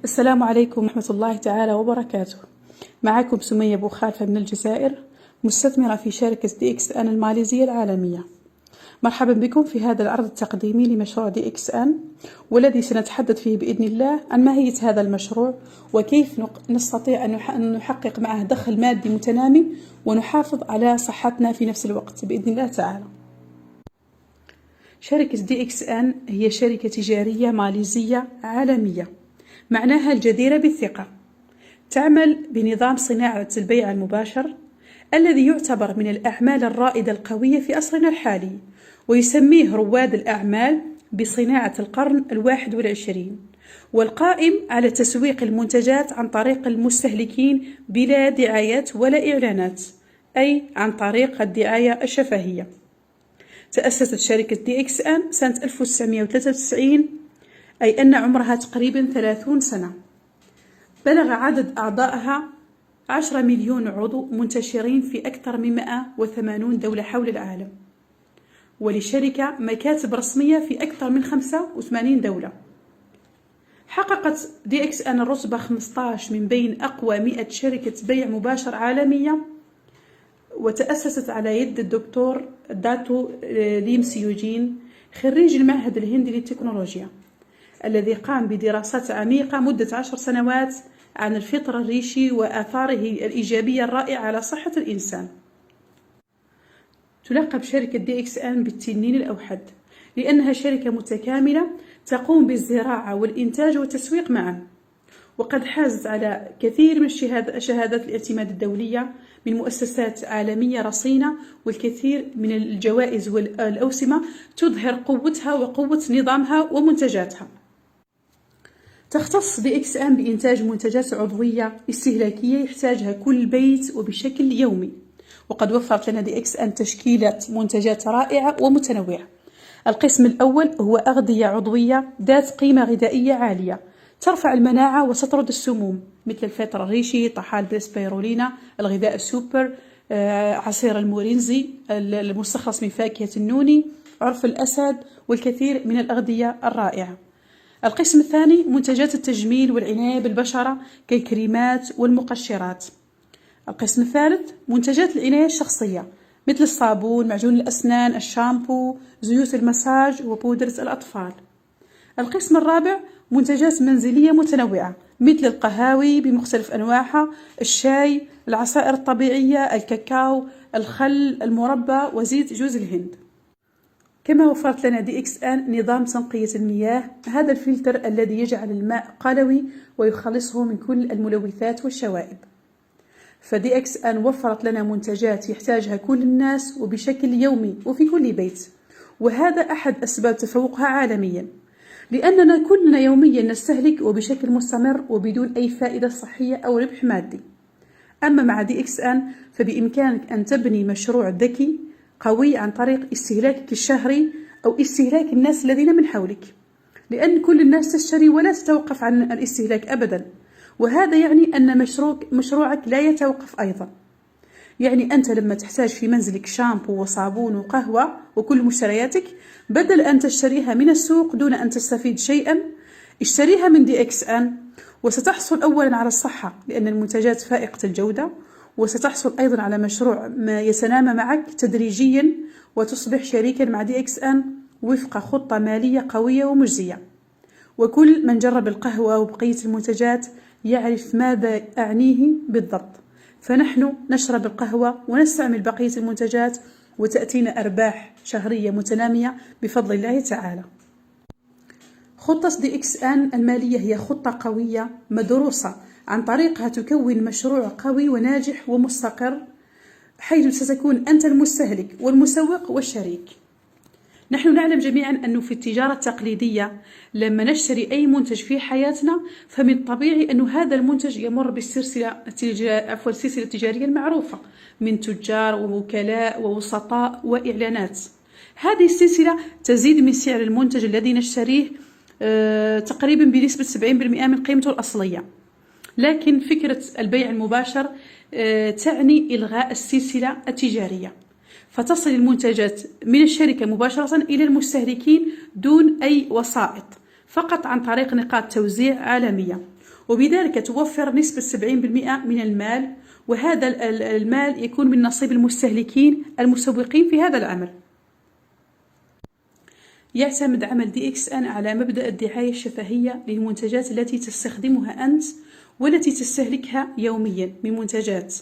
السلام عليكم ورحمة الله تعالى وبركاته. معكم سمية أبو خالفة من الجزائر، مستثمرة في شركة DXN الماليزية العالمية. مرحبا بكم في هذا العرض التقديمي لمشروع DXN، والذي سنتحدث فيه بإذن الله عن ماهية هذا المشروع وكيف نستطيع أن نحقق معه دخل مادي متنامي ونحافظ على صحتنا في نفس الوقت بإذن الله تعالى. شركة DXN هي شركة تجارية ماليزية عالمية، معناها الجديرة بالثقة. تعمل بنظام صناعة البيع المباشر الذي يعتبر من الأعمال الرائدة القوية في عصرنا الحالي، ويسميه رواد الأعمال بصناعة القرن 21، والقائم على تسويق المنتجات عن طريق المستهلكين بلا دعايات ولا إعلانات، أي عن طريق الدعاية الشفهية. تأسست شركة DXN سنة 1993، أي أن عمرها تقريبا 30 سنة. بلغ عدد أعضائها 10 مليون عضو منتشرين في أكثر من 180 دولة حول العالم، ولشركة مكاتب رسمية في أكثر من 85 دولة. حققت DXN الرتبة 15 من بين أقوى 100 شركة بيع مباشر عالمية، وتأسست على يد الدكتور داتو ليم سيوجين، خريج المعهد الهندي للتكنولوجيا، الذي قام بدراسات عميقة مدة 10 سنوات عن الفطر الريشي وآثاره الإيجابية الرائعة على صحة الإنسان. تلقب شركة DXN بالتنين الأوحد لأنها شركة متكاملة تقوم بالزراعة والإنتاج والتسويق معا، وقد حازت على كثير من شهادات الاعتماد الدولية من مؤسسات عالمية رصينة، والكثير من الجوائز والأوسمة تظهر قوتها وقوة نظامها ومنتجاتها. تختص DXN بإنتاج منتجات عضوية استهلاكية يحتاجها كل بيت وبشكل يومي، وقد وفرت لنا DXN تشكيلة منتجات رائعة ومتنوعة. القسم الأول هو أغذية عضوية ذات قيمة غذائية عالية ترفع المناعة وتطرد السموم، مثل الفطر الريشي، طحال بالسبيرولينا، الغذاء السوبر، عصير المورينزي المستخلص من فاكهة النوني، عرف الأسد، والكثير من الأغذية الرائعة. القسم الثاني منتجات التجميل والعناية بالبشرة كالكريمات والمقشرات. القسم الثالث منتجات العناية الشخصية مثل الصابون، معجون الأسنان، الشامبو، زيوت المساج وبودرة الأطفال. القسم الرابع منتجات منزلية متنوعة مثل القهاوي بمختلف أنواعها، الشاي، العصائر الطبيعية، الكاكاو، الخل، المربى، وزيت جوز الهند. كما وفرت لنا DXN نظام تنقية المياه، هذا الفلتر الذي يجعل الماء قلوي ويخلصه من كل الملوثات والشوائب. فDXN وفرت لنا منتجات يحتاجها كل الناس وبشكل يومي وفي كل بيت، وهذا أحد أسباب تفوقها عالميا، لأننا كلنا يوميا نستهلك وبشكل مستمر وبدون أي فائدة صحية أو ربح مادي. أما مع DXN فبإمكانك أن تبني مشروع ذكي قوي عن طريق استهلاكك الشهري أو استهلاك الناس الذين من حولك، لأن كل الناس تشتري ولا تتوقف عن الاستهلاك أبدا، وهذا يعني أن مشروعك لا يتوقف أيضا. يعني أنت لما تحتاج في منزلك شامبو وصابون وقهوة وكل مشترياتك، بدل أن تشتريها من السوق دون أن تستفيد شيئا، اشتريها من DXN، وستحصل أولا على الصحة لأن المنتجات فائقة الجودة، وستحصل أيضا على مشروع ما يتنامى معك تدريجيا، وتصبح شريكا مع DXN وفق خطة مالية قوية ومجزية. وكل من جرب القهوة وبقية المنتجات يعرف ماذا أعنيه بالضبط، فنحن نشرب القهوة ونستعمل بقية المنتجات وتأتينا أرباح شهرية متنامية بفضل الله تعالى. خطة DXN المالية هي خطة قوية مدروسة، عن طريقها تكون مشروع قوي وناجح ومستقر، حيث ستكون أنت المستهلك والمسوق والشريك. نحن نعلم جميعا أنه في التجارة التقليدية لما نشتري أي منتج في حياتنا فمن الطبيعي أن هذا المنتج يمر بالسلسلة التجارية المعروفة من تجار ووكلاء ووسطاء وإعلانات. هذه السلسلة تزيد من سعر المنتج الذي نشتريه تقريبا بنسبة 70% من قيمته الأصلية. لكن فكرة البيع المباشر تعني إلغاء السلسلة التجارية، فتصل المنتجات من الشركة مباشرة إلى المستهلكين دون أي وسائط، فقط عن طريق نقاط توزيع عالمية. وبذلك توفر نسبة 70% من المال، وهذا المال يكون من نصيب المستهلكين المسوقين في هذا العمل. يعتمد عمل DXN على مبدأ الدعاية الشفهية للمنتجات التي تستخدمها أنت والتي تستهلكها يوميا من منتجات.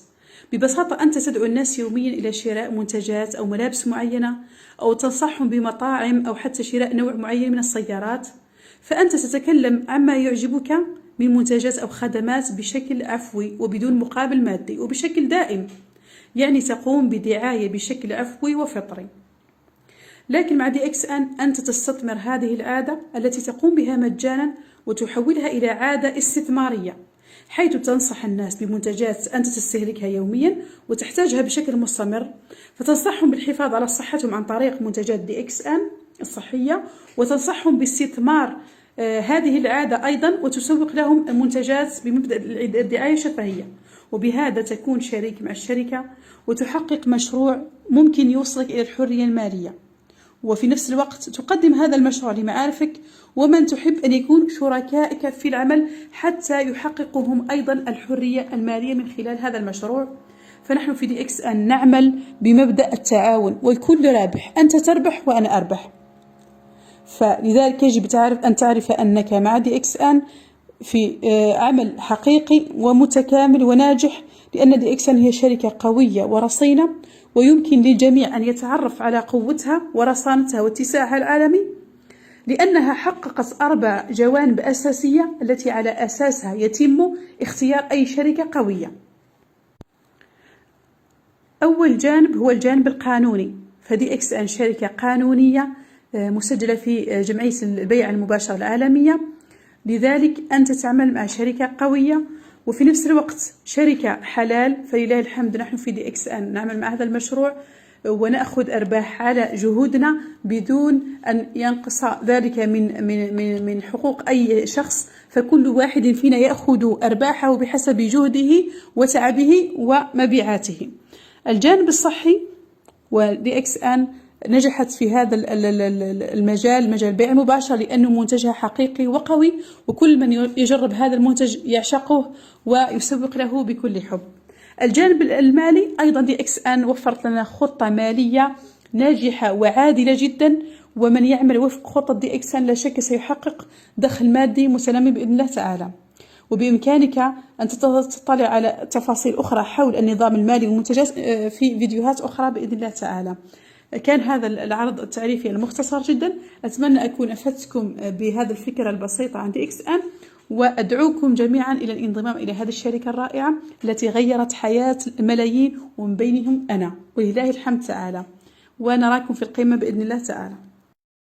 ببساطة أنت تدعو الناس يوميا إلى شراء منتجات أو ملابس معينة، أو تنصحهم بمطاعم، أو حتى شراء نوع معين من السيارات، فأنت تتكلم عما يعجبك من منتجات أو خدمات بشكل عفوي وبدون مقابل مادي وبشكل دائم، يعني تقوم بدعاية بشكل عفوي وفطري. لكن مع DXN أنت تستثمر هذه العادة التي تقوم بها مجانا وتحولها إلى عادة استثمارية، حيث تنصح الناس بمنتجات أنت تستهلكها يوميا وتحتاجها بشكل مستمر، فتنصحهم بالحفاظ على صحتهم عن طريق منتجات DXN الصحية، وتنصحهم باستثمار هذه العادة أيضا، وتسوق لهم المنتجات بمبدأ الدعاية الشفهية. وبهذا تكون شريك مع الشركة وتحقق مشروع ممكن يوصلك إلى الحرية المالية، وفي نفس الوقت تقدم هذا المشروع لمعارفك ومن تحب أن يكون شركائك في العمل حتى يحققوا هم أيضا الحرية المالية من خلال هذا المشروع. فنحن في DXN نعمل بمبدأ التعاون والكل رابح، أنت تربح وأنا أربح. فلذلك يجب أن تعرف أنك مع DXN في عمل حقيقي ومتكامل وناجح، لأن DXN هي شركة قوية ورصينة، ويمكن للجميع أن يتعرف على قوتها ورصانتها واتساعها العالمي، لأنها حققت 4 جوانب أساسية التي على أساسها يتم اختيار أي شركة قوية. أول جانب هو الجانب القانوني، فDXN شركة قانونية مسجلة في جمعية البيع المباشر العالمية، لذلك أنت تعمل مع شركة قوية وفي نفس الوقت شركة حلال. فلله الحمد نحن في DXN نعمل مع هذا المشروع ونأخذ أرباح على جهودنا بدون أن ينقص ذلك من حقوق أي شخص، فكل واحد فينا يأخذ أرباحه بحسب جهده وتعبه ومبيعاته. الجانب الصحي، وDXN نجحت في هذا المجال، مجال البيع المباشر، لأنه منتجها حقيقي وقوي، وكل من يجرب هذا المنتج يعشقه ويسوق له بكل حب. الجانب المالي أيضا DXN وفرت لنا خطة مالية ناجحة وعادلة جدا، ومن يعمل وفق خطة DXN لا شك سيحقق دخل مادي متنمي بإذن الله تعالى. وبإمكانك أن تطلع على تفاصيل أخرى حول النظام المالي والمنتجات في فيديوهات أخرى بإذن الله تعالى. كان هذا العرض التعريفي المختصر جدا، أتمنى أكون أفدتكم بهذه الفكرة البسيطة عن DXN، وأدعوكم جميعا إلى الانضمام إلى هذه الشركة الرائعة التي غيرت حياة الملايين ومن بينهم أنا، ولله الحمد تعالى، ونراكم في القمة بإذن الله تعالى.